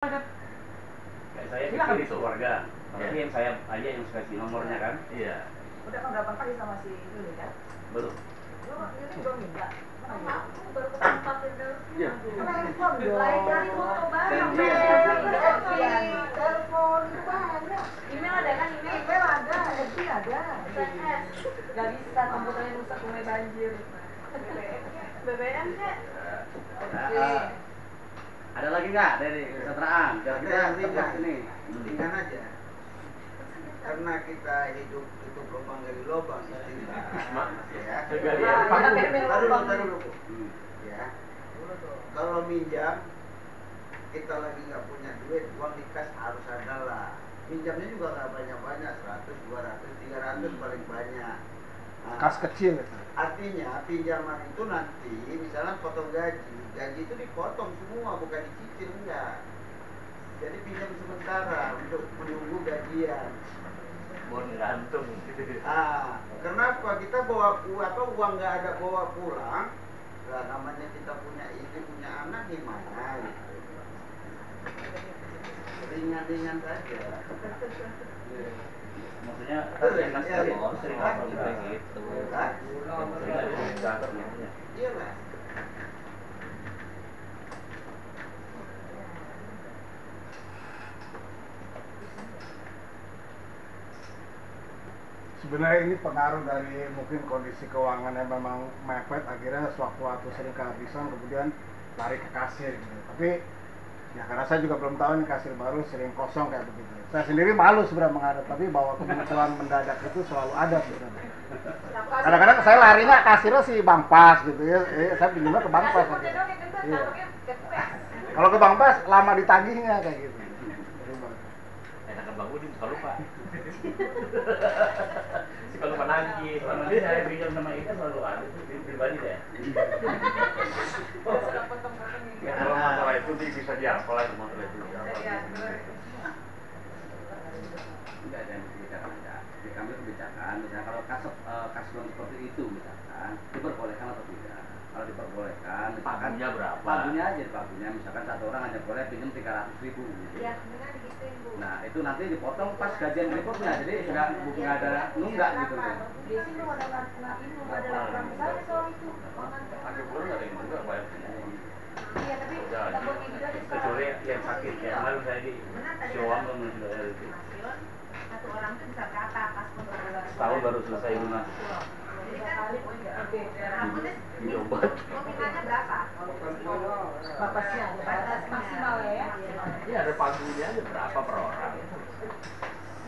Kayak saya pilih keluarga, tapi yang saya aja yang kasih nomornya kan. Iya. Udah kapan kali sama si ini kan? Belum. Ini belum minta. Aku baru ketemu Pakai dulu. Iya. Telepon dong. Lain kali foto bareng. Telepon itu banyak. Email ada kan? Email ada, FB ada. SMS. Gak bisa, komputernya rusak, mulai banjir. BBM kek. Ada lagi nggak dari kesetaraan? Kira-kira tinggal ini. Pentingan aja. Karena kita hidup itu lubang dari lubang istilah. Ya. Taruh dulu. Ya. Kalau minjam kita lagi nggak punya duit, uang di kas harus ada lah. Minjamnya juga nggak banyak-banyak, 100, 200, 300 paling banyak. Nah, Kas kecil. artinya pinjaman itu nanti misalnya potong gaji itu dipotong semua, bukan dicicil, enggak. Jadi pinjam sementara untuk menunggu gajian. Bon gantung. Kenapa kita bawa uang nggak ada bawa pulang? Nah, namanya kita punya istri, punya anak, gimana gitu. Ringan-ringan saja. Maksudnya sering kasih bos, sering kasih gitu. Sering kasih kantor gitu. Iya lah. Sebenarnya ini pengaruh dari mungkin kondisi keuangannya memang mepet, akhirnya sewaktu-waktu sering kehabisan, kemudian lari ke kasir gitu. Tapi ya karena saya juga belum tahu ini kasir baru sering kosong kayak begitu. Saya sendiri malu sebenarnya menghadap, tapi bahwa kebutuhan mendadak itu selalu ada sebenarnya. Kadang-kadang saya larinya kasirnya si Bang Pas gitu ya, saya pinjamnya ke Bang Pas. Iya. Kalau ke Bang Pas lama ditagihnya kayak gitu. Enak ke Bang Udin suka lupa. Suka lupa nagih. Nanti saya pinjam sama Ika selalu ada tuh pribadi deh. Ya kalau masalah itu bisa dihafal lah masalah itu. Enggak ada yang dibicarakan aja. Jadi kami kebijakan, misalnya kalau kasus seperti itu misalkan diperbolehkan atau tidak. Kalau diperbolehkan, misalkan pagunya berapa? Pagunya aja, pagunya misalkan satu orang hanya boleh pinjam 300.000 gitu. Ya, dengan digituin Bu. Nah itu nanti dipotong pas gajian berikutnya, jadi nggak ada nunggak gitu. Di sini ada laporan besar soal itu. Akhir bulan nggak ada yang nunggak bayar. Iya, tapi kita buat kayak gitu aja. Kecuali yang sakit, ya kemarin saya di Syawang belum bayar itu. Satu orang tuh bisa berapa pas pembayaran? Setahun baru selesai lunas. Jadi kan Di obat. nominalnya berapa? Batasnya, batas maksimal ya. Iya ada pagunya aja berapa per orang.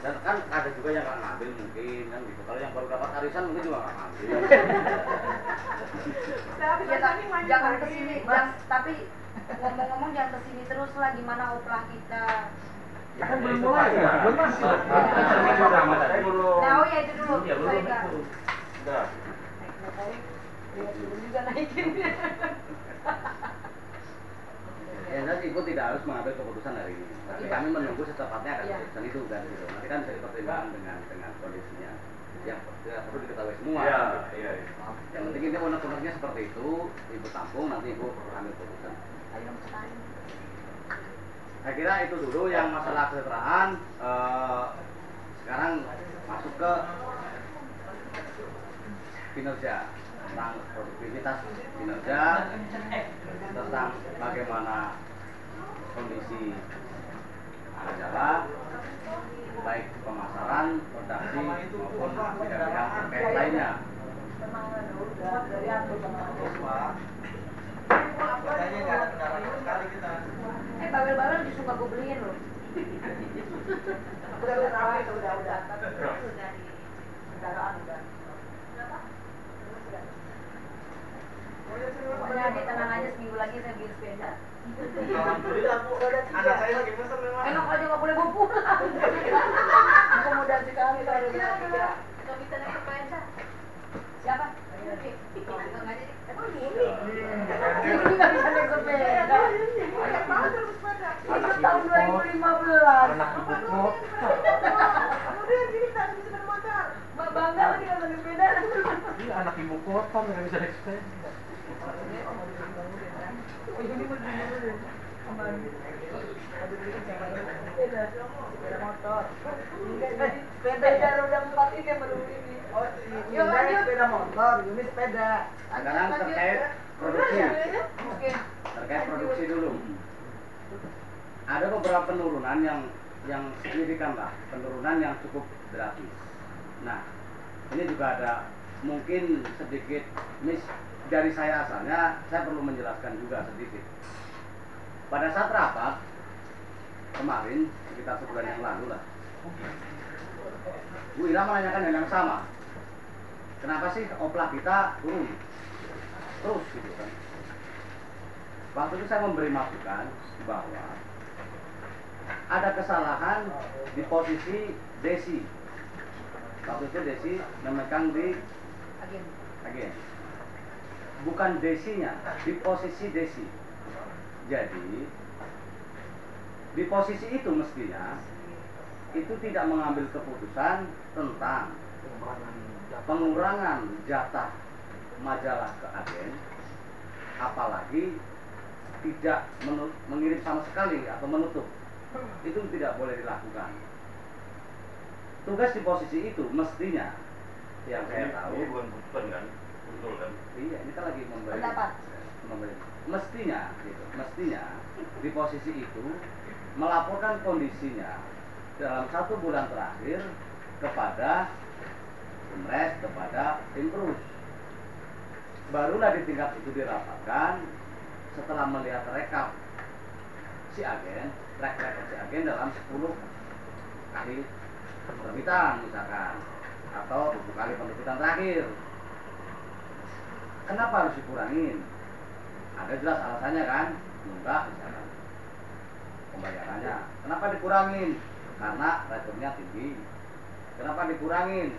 Dan kan ada juga yang nggak ngambil mungkin kan gitu. Kalau yang baru dapat arisan mungkin juga nggak ngambil. Ya, jangan kesini, tapi ngomong-ngomong jangan kesini terus lah, gimana oplah kita. Ya kan belum mulai ya, belum masuk. Nah, oh ya itu dulu. Iya belum Saya nggak. itu. Udah. Juga naikin. Ya nanti ibu tidak harus mengambil keputusan hari ini. Tapi kami menunggu secepatnya akan keputusan itu kan gitu. Nanti kan bisa dipertimbangkan dengan kondisinya. Yang perlu diketahui semua. Iya. Yang penting ini unek-uneknya seperti itu, ibu tampung nanti ibu ambil keputusan. Saya kira itu dulu yang masalah kesejahteraan. Sekarang masuk ke kinerja, tentang produktivitas kinerja, tentang bagaimana kondisi berjalan, baik pemasaran, produksi maupun bidang-bidang terkait lainnya. Katanya nggak ada pendapatan sekali kita. Babel-babel disuka gue beliin loh. Udah itu udah. Dari Kendaraan udah. pokoknya dia tenang aja, seminggu lagi saya beli sepeda. Alhamdulillah Bu, anak saya lagi besar memang. Enak aja nggak boleh bawa pulang. Akomodasi kami kalau udah tiga. Nggak bisa naik sepeda. Siapa? Nggak jadi. Emang ini? Ini nggak bisa naik sepeda. Banyak banget harus sepeda. Itu tahun 2015. Anak ibu kok. Kemudian gini tak bisa naik motor. Bangga lagi nggak naik sepeda. Iya anak ibu kota nggak bisa naik sepeda. Oh ini mau Sepeda motor. Sepeda roda 4 ini yang baru ini. Oh, ini sepeda motor, ini sepeda. Sekarang terkait produksi. Oke. Terkait produksi dulu. Ada beberapa penurunan yang signifikan lah, penurunan yang cukup drastis. Nah, ini juga ada mungkin sedikit dari saya asalnya, saya perlu menjelaskan juga sedikit. Pada saat rapat kemarin sekitar sebulan yang lalu lah, Bu Ira menanyakan hal yang sama. Kenapa sih oplah kita turun terus gitu kan? Waktu itu saya memberi masukan bahwa ada kesalahan di posisi Desi. Waktu itu Desi memegang di agen. Bukan Desinya, di posisi Desi. Jadi di posisi itu mestinya itu tidak mengambil keputusan tentang pengurangan jatah majalah ke agen, apalagi tidak mengirim sama sekali atau menutup. Itu tidak boleh dilakukan. Tugas di posisi itu mestinya yang saya tahu. Ini bukan keputusan kan? Betul kan? Iya, ini kan lagi memberi. Mestinya, gitu. Mestinya di posisi itu melaporkan kondisinya dalam 1 bulan terakhir kepada Imres, kepada Imprus. Barulah di tingkat itu dirapatkan setelah melihat rekap si agen, track record si agen dalam 10 kali penerbitan misalkan, atau 20 kali penerbitan terakhir. Kenapa harus dikurangin? Ada jelas alasannya kan? Enggak misalkan pembayarannya. Kenapa dikurangin? Karena returnnya tinggi. Kenapa dikurangin?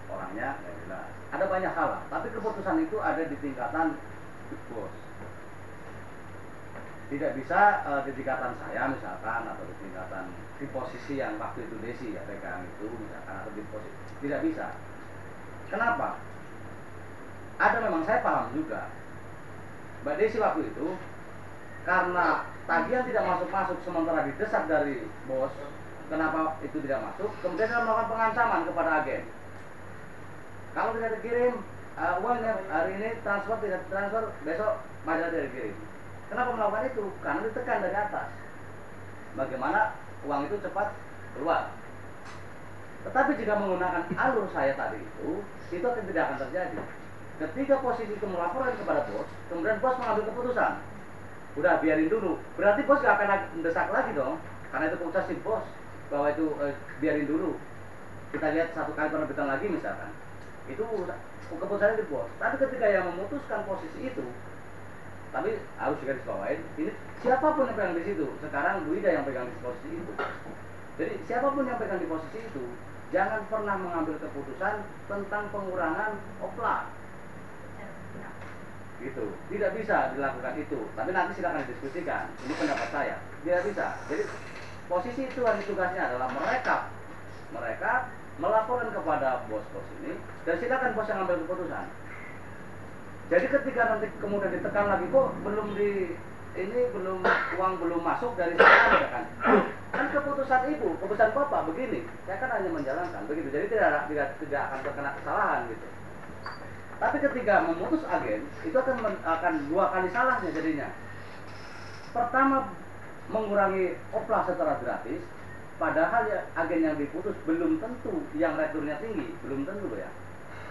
Orangnya nggak jelas. Ada banyak hal, tapi keputusan itu ada di tingkatan big boss. Tidak bisa di tingkatan saya misalkan, atau di tingkatan di posisi yang waktu itu Desi ya pegang itu misalkan, atau di posisi tidak bisa. Kenapa? Ada, memang saya paham juga Mbak Desi waktu itu karena tagihan tidak masuk sementara didesak dari bos, kenapa itu tidak masuk, kemudian dia melakukan pengancaman kepada agen. Kalau tidak dikirim uangnya hari ini transfer, tidak transfer besok majalah tidak dikirim. Kenapa melakukan itu? Karena ditekan dari atas. Bagaimana uang itu cepat keluar. Tetapi jika menggunakan alur saya tadi itu tidak akan terjadi. Ketika posisi itu melaporkan kepada bos, kemudian bos mengambil keputusan, udah biarin dulu. Berarti bos gak akan mendesak lagi dong, karena itu keputusan si bos bahwa itu biarin dulu. Kita lihat 1 kali penerbitan lagi misalkan, itu keputusannya di bos. Tapi ketika yang memutuskan posisi itu, tapi harus juga dibawain, ini siapapun yang pegang di situ. Sekarang Bu Ida yang pegang di posisi itu. Jadi siapapun yang pegang di posisi itu, jangan pernah mengambil keputusan tentang pengurangan oplah. Gitu, tidak bisa dilakukan itu. Tapi nanti silakan didiskusikan. Ini pendapat saya. Tidak bisa. Jadi posisi itu yang tugasnya adalah merekap, melaporkan kepada bos-bos ini, dan silakan bos yang ambil keputusan. Jadi ketika nanti kemudian ditekan lagi, kok belum uang belum masuk dari sana kan keputusan ibu, keputusan bapak begini, saya kan hanya menjalankan begitu. Jadi tidak akan terkena kesalahan gitu. Tapi ketika memutus agen, itu akan 2 kali salahnya jadinya. Pertama, mengurangi oplah secara gratis, padahal ya, agen yang diputus belum tentu yang returnnya tinggi, belum tentu ya.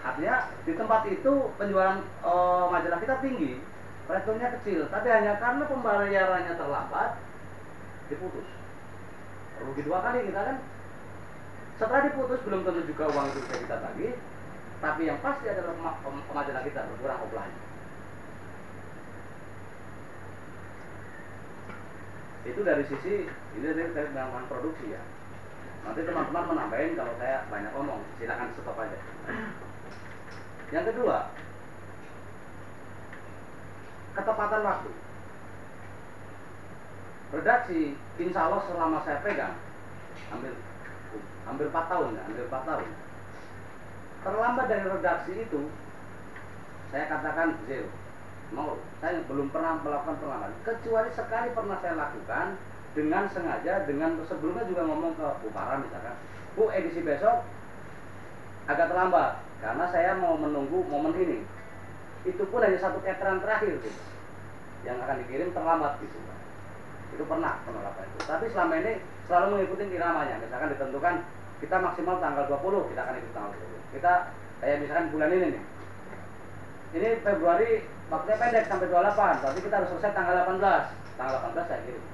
Artinya di tempat itu penjualan majalah kita tinggi, returnnya kecil, tapi hanya karena pembayarannya terlambat, diputus. Rugi 2 kali kita kan. Setelah diputus belum tentu juga uang itu bisa kita tagih. Tapi yang pasti adalah majalah kita berkurang oplahnya. Itu dari sisi ini dari dengan produksi ya. Nanti teman-teman menambahin kalau saya banyak ngomong, silakan stop aja. Yang kedua, ketepatan waktu. Redaksi, insya Allah selama saya pegang, hampir 4 tahun ya, hampir 4 tahun. Terlambat dari redaksi itu, saya katakan 0. Saya belum pernah melakukan perlambat. Kecuali sekali pernah saya lakukan dengan sengaja, dengan sebelumnya juga ngomong ke Bu Farah misalkan, Bu, edisi besok agak terlambat karena saya mau menunggu momen ini. Itu pun hanya satu keterangan terakhir gitu, yang akan dikirim terlambat gitu. Itu pernah penolakan itu. Tapi selama ini selalu mengikuti iramanya. Misalkan ditentukan kita maksimal tanggal 20, kita akan ikut tanggal 20. Kita kayak misalkan bulan ini nih. Ini Februari waktunya pendek sampai 28, berarti kita harus selesai tanggal 18. Tanggal 18 saya kirim.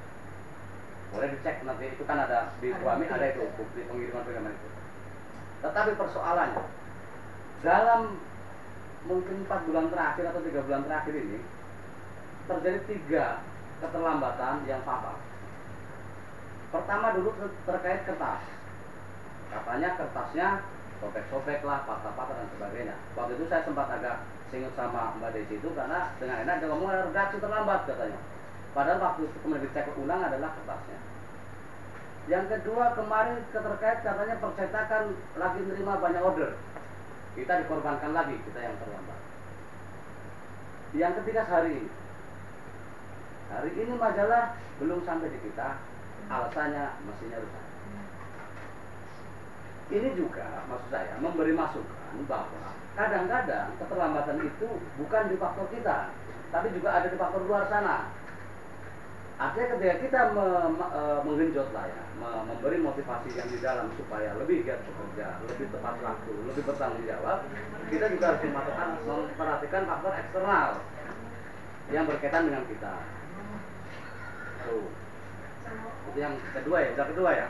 Boleh dicek nanti, itu kan ada di Buami, ada itu bukti pengiriman itu. Tetapi persoalannya dalam mungkin 4 bulan terakhir atau 3 bulan terakhir ini terjadi 3 keterlambatan yang fatal. Pertama dulu terkait kertas. Katanya kertasnya sobek-sobek lah, patah-patah dan sebagainya. Waktu itu saya sempat agak singgung sama Mbak Desi itu karena dengan enak dia ngomong redaksi terlambat katanya. Padahal waktu itu kemudian dicek ulang adalah kertasnya. Yang kedua kemarin terkait katanya percetakan lagi menerima banyak order. Kita dikorbankan lagi, kita yang terlambat. Yang ketiga hari ini. Hari ini majalah belum sampai di kita, alasannya mesinnya rusak. Ini juga maksud saya memberi masukan bahwa kadang-kadang keterlambatan itu bukan di faktor kita, tapi juga ada di faktor luar sana. Artinya ketika kita menggenjot lah ya, memberi motivasi yang di dalam supaya lebih giat bekerja, lebih tepat waktu, lebih bertanggung jawab, kita juga harus memperhatikan faktor eksternal yang berkaitan dengan kita. Tuh. Itu yang kedua ya, udah kedua ya.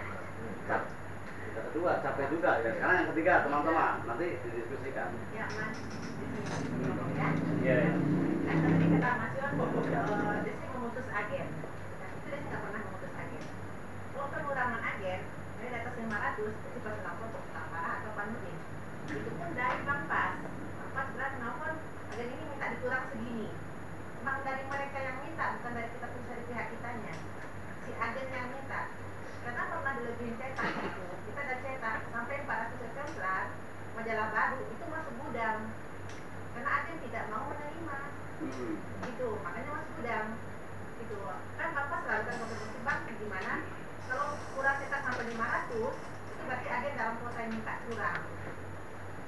Yang kedua capek juga ya. Sekarang yang ketiga teman-teman, nanti didiskusikan. Ya Mas, Iya. kan tadi kata Mas Yon, Desi memutus agen. Itu Desi nggak pernah memutus agen. Kalau pengurangan agen dari di atas 500, Desi pasti lapor ke Pak Farah atau Pak Nurdin. Itu pun dari Bang Pas. Bang Pas bilang kenapa agen ini minta dikurang segini. Emang dari mereka yang minta, bukan dari kita pun dari pihak kitanya. Si agen yang minta. Karena pernah dilebihin cetak gitu. Kita ada cetak sampai 400 eksemplar majalah baru itu masuk gudang. Karena agen tidak mau menerima. Gitu, makanya masuk gudang. Gitu. Kan Bapak selalu kan kontribusi bank gimana? Kalau kurang cetak sampai 500, itu berarti agen dalam kota yang minta kurang.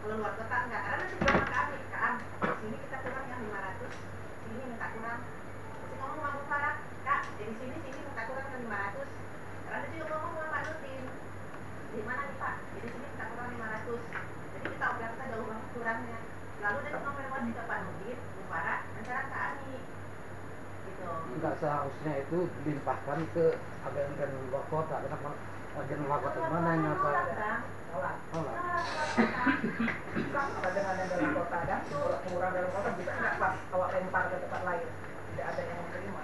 Kalau luar kota enggak, karena nanti bilang ke kami, Kak, sini kita kurang yang 500, sini minta kurang. Terus ngomong sama Bu Farah, Kak, jadi sini minta kurang yang 500. Karena dia juga ngomong sama Pak Nurdin, di mana nih Pak? Jadi sini minta kurang 500. Jadi kita operasi ada uang kurangnya. Lalu dia konfirmasi ke Pak Nurdin, Bu Farah, rencana ke Ani. Gitu. Enggak seharusnya itu dilimpahkan ke agen luar kota. Kenapa agen luar kota mana yang apa? Tolak. Sama dengan yang dalam kota kan, kelurahan dalam kota juga nggak pas awak lempar ke tempat lain, tidak ada yang menerima.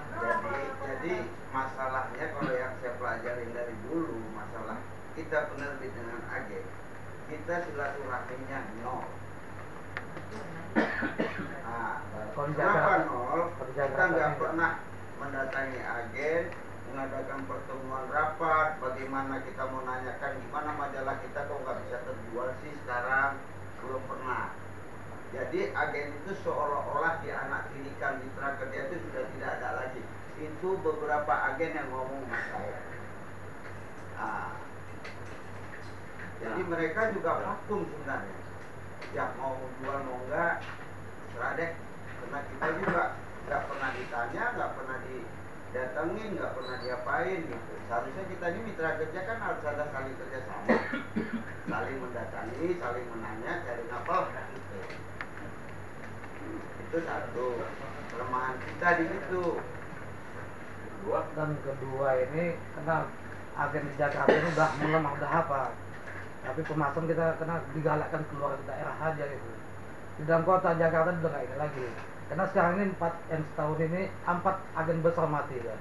Jadi masalahnya kalau yang saya pelajarin dari dulu, masalah kita penerbit dengan agen, kita silaturahminya nol. Nah, kenapa nol? Kita nggak pernah mendatangi agen, mengadakan pertemuan rapat, bagaimana kita mau nanyakan gimana majalah kita kok nggak bisa terjual sih sekarang, belum pernah. Jadi agen itu seolah-olah dianaktirikan, mitra kerja itu sudah tidak ada lagi. Itu beberapa agen yang ngomong sama saya. Nah, jadi mereka juga vakum sebenarnya. Ya mau jual mau enggak, terserah deh. Karena kita juga nggak pernah ditanya, nggak pernah didatengin, nggak pernah diapain gitu. Seharusnya kita ini mitra kerja kan harus ada saling kerjasama, saling mendatangi, saling menanya, cari ngapel gitu. Itu satu kelemahan kita di situ. Dan kedua ini karena agen di Jakarta ini udah melemah, udah apa, tapi pemasan kita kena digalakkan keluar ke daerah aja gitu. Di dalam kota Jakarta udah nggak ini lagi, karena sekarang ini setahun ini 4 agen besar mati kan.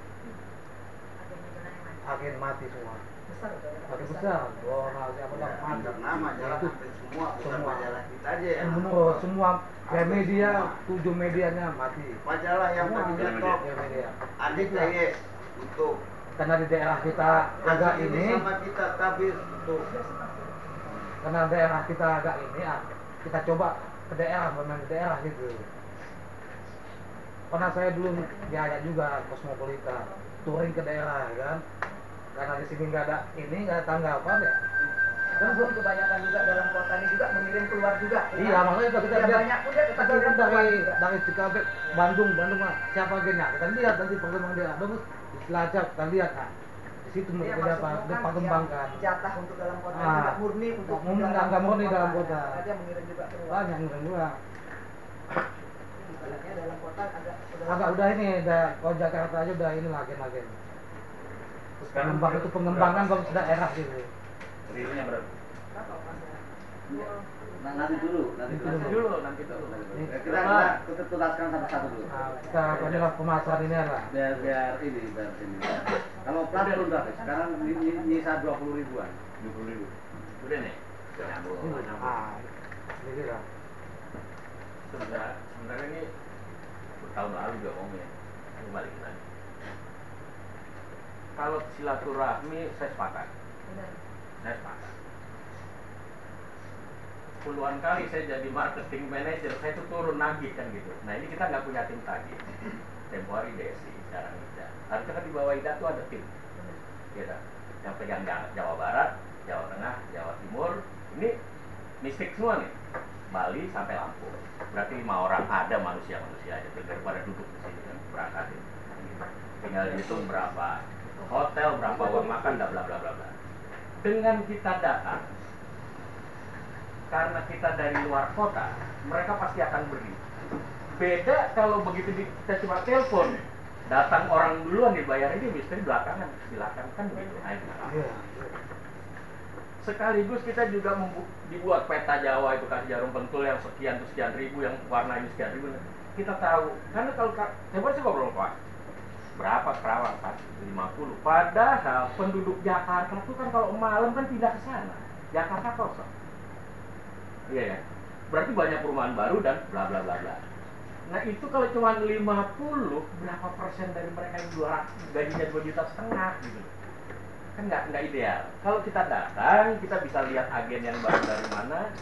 Agen mati semua. Besar itu. Agen besar. Oh, siapa dah mati. Karena majalah Itu hampir semua, bukan semua. majalah kita aja ya. menurut semua media, 7 medianya mati. Majalah yang Semua tadinya top, media. Adik TS itu. Karena di daerah kita agak Kasih ini, sama kita tabir itu. karena daerah kita agak ini, kita coba ke daerah, bermain di daerah gitu. Karena saya dulu diajak juga Cosmopolitan, touring ke daerah kan, karena di sini nggak ada tanggapan ya. Kan belum kebanyakan juga dalam kota ini juga mengirim keluar juga. Iya, makanya kita ya, lihat banyak pun dia tetap kita kirim keluar juga. dari Cikampek, Bandung mah siapa agennya? Kita lihat nanti perkembangan dia bagus di Cilacap, kita lihat nah. Di situ Iya, mereka maksudnya apa? kan Dia kembangkan. jatah untuk dalam kota Ah, tidak murni untuk nggak murni dalam kota. Karena dia mengirim juga keluar. Banyak yang juga. Ibaratnya dalam kota Agak udah ini, kalau Jakarta aja udah ini agen-agen. Terus pengembangan kalau sudah daerah gitu. Realnya berapa? Berapa pasnya? Nanti dulu. Kita tuntaskan satu-satu dulu. Kita inilah pemasaran ini lah. Biar ini. Kalau plat belum berapa? Sekarang nyisa 20 ribuan. 20 ribu. Udah nih. Ini lah. Sebenarnya ini bertahun lalu juga ngomongnya. Kembali lagi. Kalau silaturahmi saya sepakat. Saya sepakat. Puluhan kali saya jadi marketing manager, saya tuh turun nagih kan gitu. Nah ini kita nggak punya tim tagih. Tempo hari Desi, sekarang Ida. Harusnya kan di bawah Ida tuh ada tim. Ya, yang pegang Jawa Barat, Jawa Tengah, Jawa Timur. Ini mistik semua nih. Bali sampai Lampung. Berarti 5 orang ada manusia-manusia aja daripada duduk di sini kan berangkat. Tinggal dihitung berapa hotel, berapa uang makan, bla bla bla bla. Dengan kita datang, karena kita dari luar kota, mereka pasti akan beri. Beda kalau begitu kita cuma telepon, datang orang duluan dibayar, ini misteri belakangan, silakan kan begitu. Sekaligus kita juga dibuat peta Jawa itu kasih jarum pentul yang sekian tuh sekian ribu, yang warna ini sekian ribu. Kita tahu, karena kalau coba sih ngobrol Pak, berapa Kerawang Pak? 50. Padahal penduduk Jakarta tuh kan kalau malam kan pindah ke sana, Jakarta kosong. Iya ya. Berarti banyak perumahan baru dan bla bla bla bla. Nah itu kalau cuma 50, berapa persen dari mereka yang gajinya 2,5 juta gitu. Kan nggak ideal. Kalau kita datang, kita bisa lihat agen yang baru dari mana.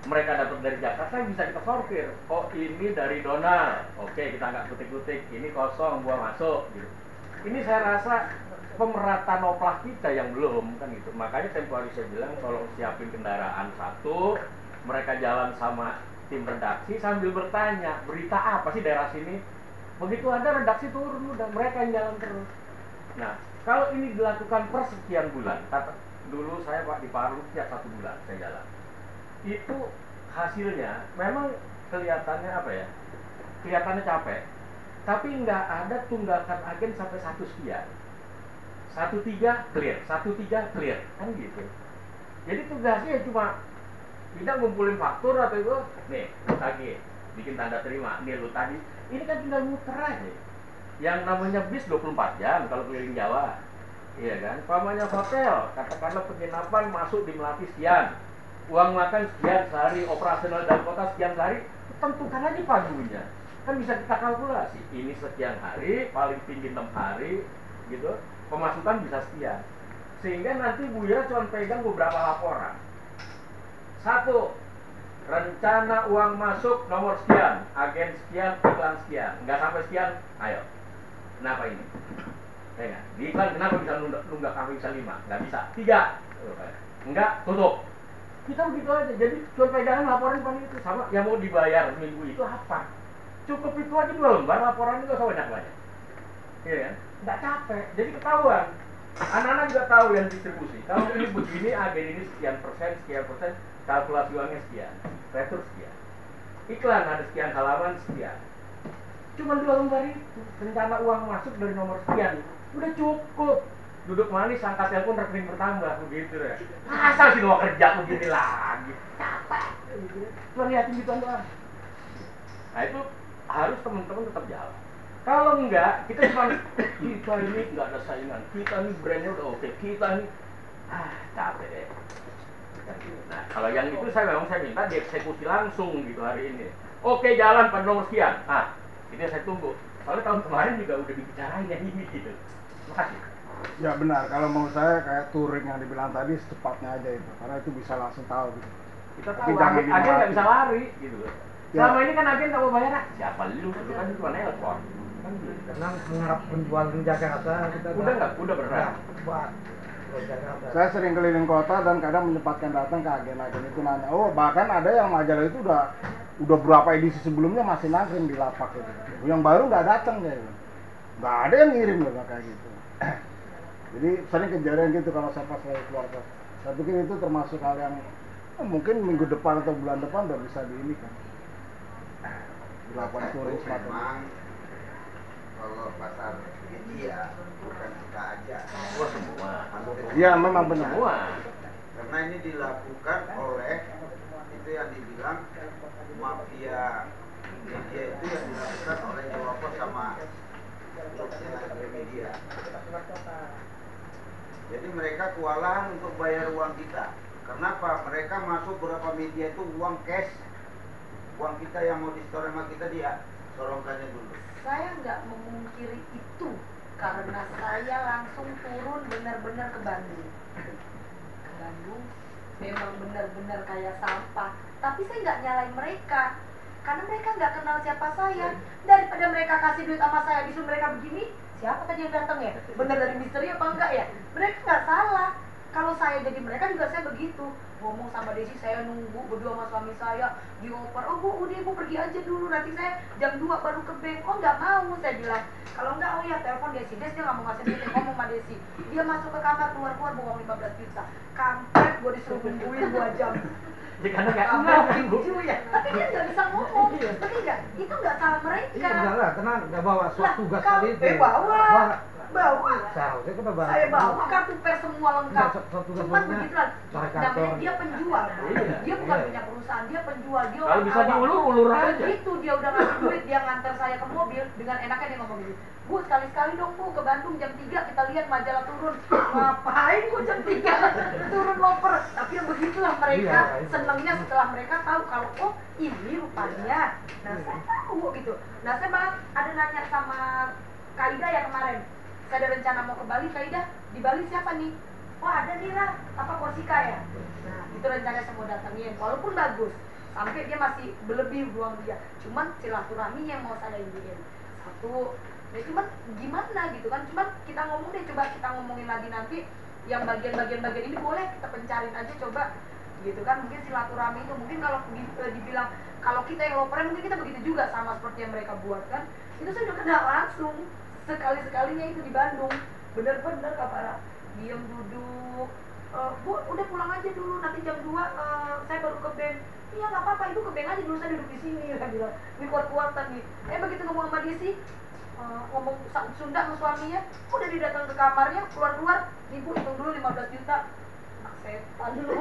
Mereka dapat dari Jakarta, bisa kita sortir. Oh ini dari Donald. Oke, kita nggak kutik-kutik. Ini kosong, gua masuk gitu. Ini saya rasa pemerataan oplah kita yang belum kan gitu. Makanya tempo hari saya bilang tolong siapin kendaraan satu. Mereka jalan sama tim redaksi sambil bertanya berita apa sih daerah sini. Begitu ada redaksi turun udah mereka yang jalan terus. Nah kalau ini dilakukan per sekian bulan, kata dulu saya Pak di Paru tiap 1 bulan saya jalan. Itu hasilnya memang kelihatannya apa ya? Kelihatannya capek. Tapi nggak ada tunggakan agen sampai 1 sekian. 1,3 clear, 1,3 clear kan gitu. Jadi tugasnya cuma tidak ngumpulin faktur atau itu, nih lu tagih, bikin tanda terima, nih lu tadi, ini kan tinggal muter aja. Yang namanya bis 24 jam kalau keliling Jawa, iya kan? Pamanya hotel, katakanlah penginapan masuk di Melati sekian, uang makan sekian sehari, operasional dalam kota sekian sehari, tentukan aja pagunya, kan bisa kita kalkulasi. Ini sekian hari, paling tinggi 6 hari, gitu, pemasukan bisa sekian, sehingga nanti Buya cuma pegang beberapa laporan. 1. Rencana uang masuk nomor sekian, agen sekian, iklan sekian, nggak sampai sekian, ayo. Kenapa ini? Ya nggak? Di iklan kenapa bisa nunggak kami bisa 5? Nggak bisa. 3. Enggak, tutup. Kita begitu aja. Jadi cuma pegangan laporan depan itu sama yang mau dibayar minggu itu apa? Cukup itu aja 2 lembar laporan itu nggak usah banyak-banyak. Iya kan? Nggak capek. Jadi ketahuan. Anak-anak juga tahu yang distribusi. Kalau ini begini, agen ini sekian persen, kalkulasi uangnya sekian, retur sekian. Iklan ada sekian halaman sekian. Cuma 2 lembar itu, rencana uang masuk dari nomor sekian, udah cukup. Duduk manis, angkat telepon, rekening bertambah, begitu ya. Asal sih mau kerja begini lagi, capek. Cuma liatin gitu doang. Nah itu harus teman-teman tetap jalan. Kalau enggak, kita cuma kita ini nggak ada saingan, kita ini brandnya udah oke, kita ini capek deh. Nah kalau yang itu saya minta dieksekusi langsung gitu hari ini. Oke jalan pada nomor sekian. Ini saya tunggu. Soalnya tahun kemarin juga udah dibicarain yang ini gitu. Terima kasih. Ya benar, kalau mau saya kayak touring yang dibilang tadi secepatnya aja itu, karena itu bisa langsung tahu gitu. Kita tahu agen nggak bisa lari gitu. Ya. Selama ini kan agen nggak mau bayar, siapa lu kan cuma nelpon. Karena mengharap penjual di Jakarta kita udah berat. buat Jakarta. Saya sering keliling kota dan kadang menyempatkan datang ke agen-agen itu nanya. Oh, bahkan ada yang majalah itu udah berapa edisi sebelumnya masih nangkring di lapak itu. Yang baru nggak datang ya. Nggak ada yang ngirim loh kayak gitu. Jadi sering kejadian gitu kalau saya pas lagi keluar. Saya pikir itu termasuk hal yang mungkin minggu depan atau bulan depan udah bisa di ini kan. Dilakukan touring semacam memang kalau pasar India bukan kita aja. Semua. Iya, memang benar. Semua. Karena ini dilakukan oleh itu yang dibilang mafia media itu yang dilakukan oleh Jawa Pos sama media. Jadi mereka kewalahan untuk bayar uang kita. Kenapa? Mereka masuk beberapa media itu uang cash. Uang kita yang mau di-store sama kita dia sorongkannya dulu. Saya nggak memungkiri itu karena saya langsung turun benar-benar ke Bandung. Ke Bandung memang benar-benar kayak sampah. Tapi saya nggak nyalain mereka karena mereka nggak kenal siapa saya. Daripada mereka kasih duit sama saya disuruh mereka begini, siapa tadi yang datang ya? Bener dari misteri apa enggak ya? Mereka nggak salah. Kalau saya jadi mereka juga saya begitu. Ngomong sama Desi, saya nunggu berdua sama suami saya dioper. Oh bu, udah ibu pergi aja dulu, nanti saya jam 2 baru ke bank. Oh nggak mau, saya bilang. Kalau enggak, oh ya telepon Desi. Desi dia nggak mau ngasih duit, ngomong sama Desi. Dia masuk ke kamar, keluar bohong 15 juta. Kampret, gue disuruh nungguin 2 jam. Karena nggak kenal kan bu. Ya. Tapi dia nggak bisa ngomong, ngerti nggak? Itu nggak salah mereka. Iya enggak lah, tenang, nggak bawa surat tugas tadi itu. Bawa. Seharusnya kita bawa. Saya bawa kartu pers semua lengkap. Cuman begitulah. Namanya dia penjual. Dia bukan punya perusahaan, dia penjual. Dia Kalau bisa diulur aja. Begitu dia udah ngasih duit, dia nganter saya ke mobil, dengan enaknya dia ngomong gini, Bu, sekali-sekali dong Bu, ke Bandung jam 3 kita lihat majalah turun. Ngapain Bu jam 3 turun loper? Tapi yang begitulah mereka senangnya setelah mereka tahu kalau oh ini rupanya. Nah saya tahu gitu. Nah saya malah ada nanya sama Kaida ya kemarin. Saya ada rencana mau ke Bali, Kaida. Di Bali siapa nih? Oh ada nih lah, apa Korsika ya? Nah itu rencananya saya mau datengin. Walaupun bagus, sampai dia masih berlebih uang dia. Cuman silaturahmi yang mau saya iniin. Satu, ya cuman gimana gitu kan? Cuman kita ngomong deh, coba kita ngomongin lagi nanti yang bagian ini boleh kita pencarin aja coba gitu kan. Mungkin silaturahmi itu mungkin kalau dibilang kalau kita yang lopernya mungkin kita begitu juga sama seperti yang mereka buat kan. Itu saya udah kenal langsung sekali-sekalinya itu di Bandung. Bener-bener Kak Farah diem duduk, Bu udah pulang aja dulu, nanti jam 2 saya baru ke bank. Iya nggak apa-apa, ibu ke bank aja dulu, saya duduk di sini. Saya bilang ini kuat-kuatan nih. Begitu ngomong sama dia sih ngomong Sunda sama suaminya, udah didatang ke kamarnya, keluar-keluar, ibu hitung dulu 15 juta. Setan lu,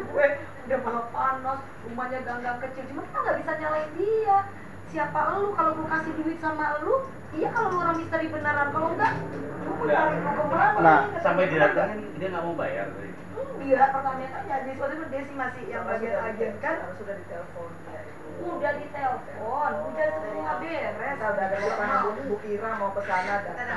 gue udah malah panas, rumahnya gang-gang kecil, cuma kita nggak bisa nyalain dia. Siapa lu kalau gue kasih duit sama lu? Iya kalau lu orang misteri beneran, kalau enggak, gue mau tarik lu kemana? Nah, sampai didatangin dia nggak mau bayar. Iya, pertanyaannya di suatu Desi masih yang bagian agen kan? Sudah ditelepon ya ibu. Udah ditelepon, udah semua beres. Udah ada Bu Ira mau ke sana dan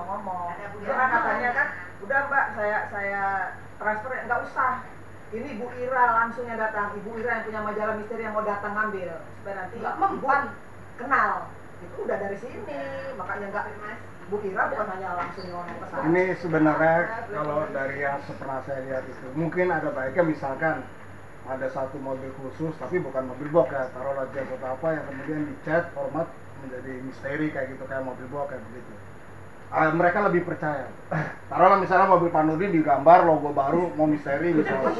ngomong. Karena katanya kan, udah Mbak saya transfer nggak usah. Ini Bu Ira langsung yang datang, Ibu Ira yang punya majalah misteri yang mau datang ngambil supaya nanti Ibu kenal. Itu udah dari sini, makanya nggak Bu Ira bukan hanya langsung ngomong ke sana. Ini sebenarnya kalau dari yang pernah saya lihat itu mungkin ada baiknya misalkan ada satu mobil khusus tapi bukan mobil box ya, taruhlah jet atau apa yang kemudian dicat format menjadi misteri kayak gitu, kayak mobil box kayak begitu. Mereka lebih percaya. Taruhlah misalnya mobil Pak Nurdin digambar logo baru mau misteri misalnya.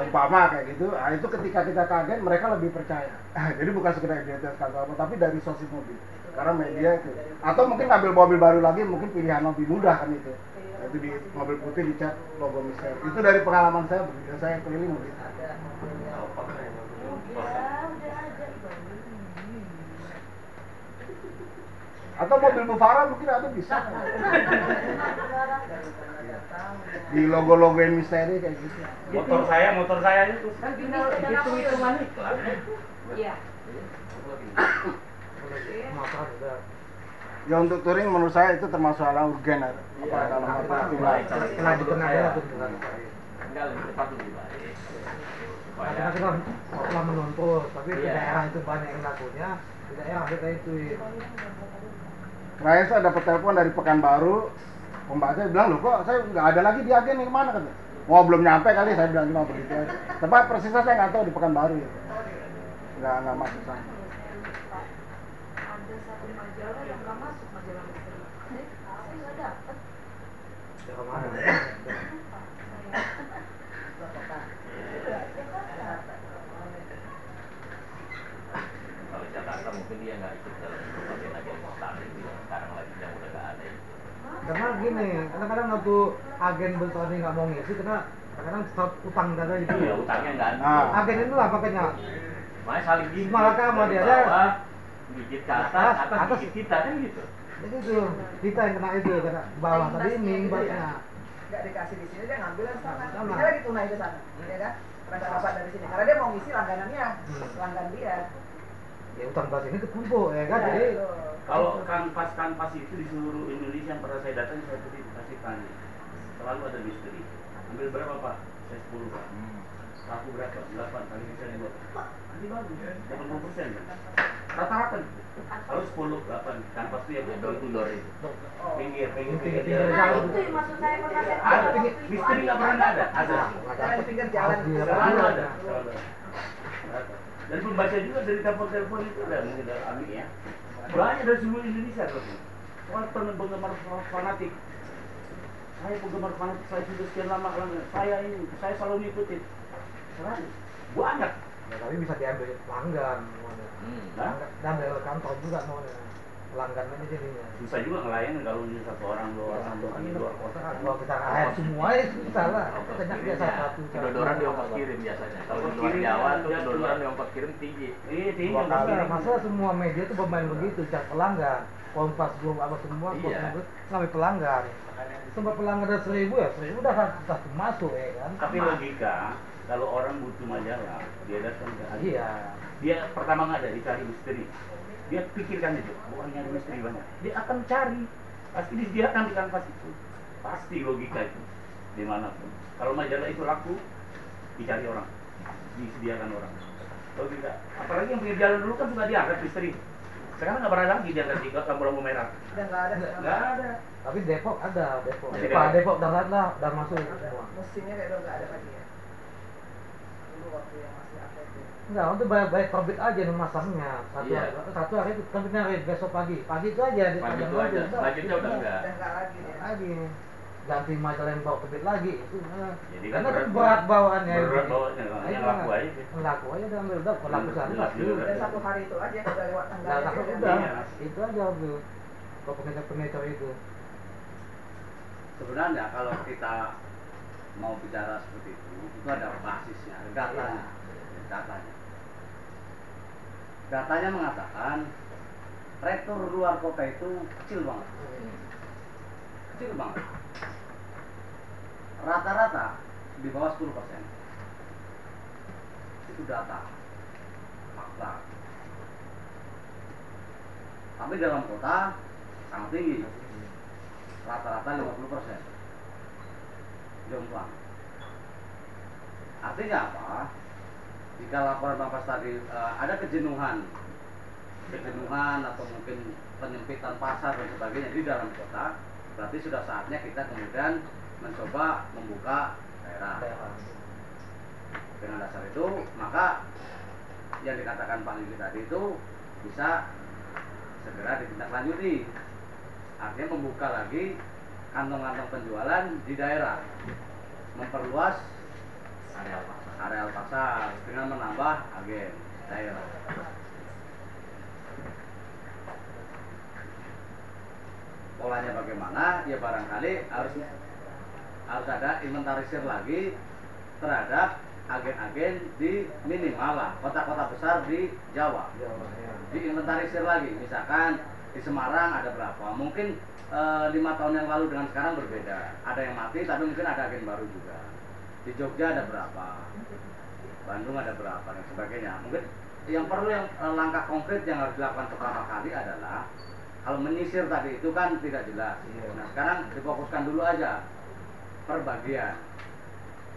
Umpama kayak gitu. Itu ketika kita kaget mereka lebih percaya. Jadi bukan sekedar identitas kagak apa, tapi dari sosial mobil. Karena media itu. Atau mungkin ambil mobil baru lagi, mungkin pilihan lebih mudah kan itu. Itu di mobil putih dicat logo misteri. Itu dari pengalaman saya begitu. Saya keliling begitu. Atau mobil Bufara mungkin ada bisa di logo-logoin misteri kayak gitu. Motor saya itu kan hitung-hitungan iklan. Iya. Ya untuk touring menurut saya itu termasuk hal yang urgen ya. Apa dalam arti Kena dikenal ya. Enggak lebih cepat lebih baik. Karena kita sekolah menuntut, tapi di daerah itu banyak yang lakunya, di daerah kita itu. Terakhir saya dapat telepon dari Pekanbaru, pembaca bilang, loh kok saya nggak ada lagi di agen nih, kemana katanya? Wah belum nyampe kali, saya bilang cuma begitu aja. Tempat persisnya saya nggak tahu di Pekanbaru ya. Nggak masuk sana. Ada satu majalah yang nggak masuk, majalah misteri. Saya nggak dapet. Ya kemana? Kalau Jakarta mungkin dia nggak ikut dalam agen-agen starling yang sekarang lagi yang udah nggak ada. Karena gini, kadang-kadang waktu agen besar ini nggak mau ngisi, karena kadang-kadang stop utang dana itu. Iya, utangnya nggak ada. Agen itu lah makanya. Makanya saling gini. Malah sama dia bawah, gigit ke atas gigit kita kan gitu. Jadi itu kita yang kena itu, kena bawah tadi ini baliknya. Nggak dikasih di sini, dia ngambil yang sana. Sama. Dia lagi tunai ke sana, ya kan? Karena nggak dapat dari sini, karena dia mau ngisi langganannya, langgan dia. Ya utang bahasa ini ketumpuk ya kan, jadi Kalau kanvas itu di seluruh Indonesia yang pernah saya datang, saya kasih tanya, selalu ada misteri. Ambil berapa Pak? Saya 10 Pak. Laku berapa? 8 kali bisa dibuat. Ini bagus, 80% kan? Rata-rata. Kalau 10, 8 kanvas itu yang door to door itu. Pinggir. Nah itu yang maksud saya pernah saya Ada misteri nggak pernah ada. Ada. Jalan di pinggir jalan. Selalu ada. Dan pembaca juga dari telepon-telepon itu ada mungkin dari Ami ya. Banyak dari seluruh Indonesia tuh. Soal penggemar fanatik. Saya penggemar fanatik, saya sudah sekian lama. Saya selalu ngikutin. Selalu. Banyak. ya, tapi bisa diambil pelanggan semuanya. Dan dari kantor juga semuanya. Pelanggan ini jadinya. Susah juga ngelayan kalau ini satu orang, dua orang, satu orang, dua kota. Kalau kita rakyat semua ya susah lah. Kita biasa satu. Kedodoran di ongkos kirim biasanya. Kalau di luar Jawa tuh kedodoran di ongkos kirim tinggi. Iya, tinggi. Dua kali. Masa semua media tuh bermain begitu, cari pelanggan. Kompas belum apa semua, ngambil pelanggan. Sempat pelanggan ada 1000 ya, 1000 udah masuk ya kan. Tapi logika, kalau orang butuh majalah, dia datang ke agen. Iya. Dia pertama nggak ada, dicari misteri. Dia pikirkan itu, oh ini ada misteri banyak. Dia akan cari, pasti disediakan di kanvas itu. Pasti logika itu, dimanapun. Kalau majalah itu laku, dicari orang, disediakan orang. Logika. Apalagi yang pinggir jalan dulu kan suka diangkat misteri. Sekarang nggak pernah lagi diangkat di lampu-lampu merah. Udah nggak ada. Nggak ada. Tapi Depok ada, Depok. Masih Pak ada. Depok udah masuk semua. Musimnya kayak udah nggak ada lagi ya. Dulu waktu yang masih apa itu. Enggak, untuk banyak terbit aja nih masangnya. Satu hari itu terbitnya hari besok pagi. Pagi itu aja di Pagi panjang itu aja. udah. Selanjutnya udah enggak. Udah nggak lagi ya. Lagi ganti majalah yang bawa terbit lagi itu. Jadi Karena kan kan berat bawaannya. berat bawaannya, yang laku aja. Yang laku aja udah ambil udah laku sehari Jelas pasti. juga. Dan satu hari itu aja udah lewat Udah tanggalnya. laku ya. udah. Iya. Itu aja ambil. Kalau pengecer itu. Sebenarnya kalau kita mau bicara seperti itu ada basisnya, ada datanya. Datanya mengatakan rektor luar kota itu kecil banget. Kecil banget. Rata-rata di bawah 10%. Itu data. Fakta. Tapi dalam kota sangat tinggi. Rata-rata 50%. Jomplang. Artinya apa? Jika laporan nafas tadi ada kejenuhan atau mungkin penyempitan pasar dan sebagainya di dalam kota, berarti sudah saatnya kita kemudian mencoba membuka daerah. Dengan dasar itu, maka yang dikatakan Pak Lili tadi itu bisa segera ditindaklanjuti. Artinya membuka lagi kantong-kantong penjualan di daerah, memperluas areal pasar dengan menambah agen daerah. Polanya bagaimana? Ya barangkali harus ada inventarisir lagi terhadap agen-agen di minimal lah kota-kota besar di Jawa. Diinventarisir lagi, misalkan di Semarang ada berapa? Mungkin 5 tahun yang lalu dengan sekarang berbeda. Ada yang mati, tapi mungkin ada agen baru juga. Di Jogja ada berapa? Bandung ada berapa dan sebagainya. Mungkin yang perlu langkah konkret yang harus dilakukan pertama kali adalah kalau menyisir tadi itu kan tidak jelas. Nah sekarang difokuskan dulu aja per bagian.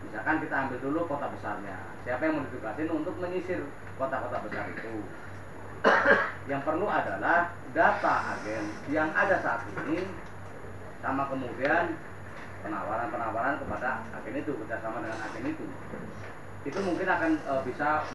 Misalkan kita ambil dulu kota besarnya, siapa yang mau ditugasin untuk menyisir kota-kota besar itu. Yang perlu adalah data agen yang ada saat ini, sama kemudian penawaran-penawaran kepada agen itu, kerjasama dengan agen itu mungkin akan bisa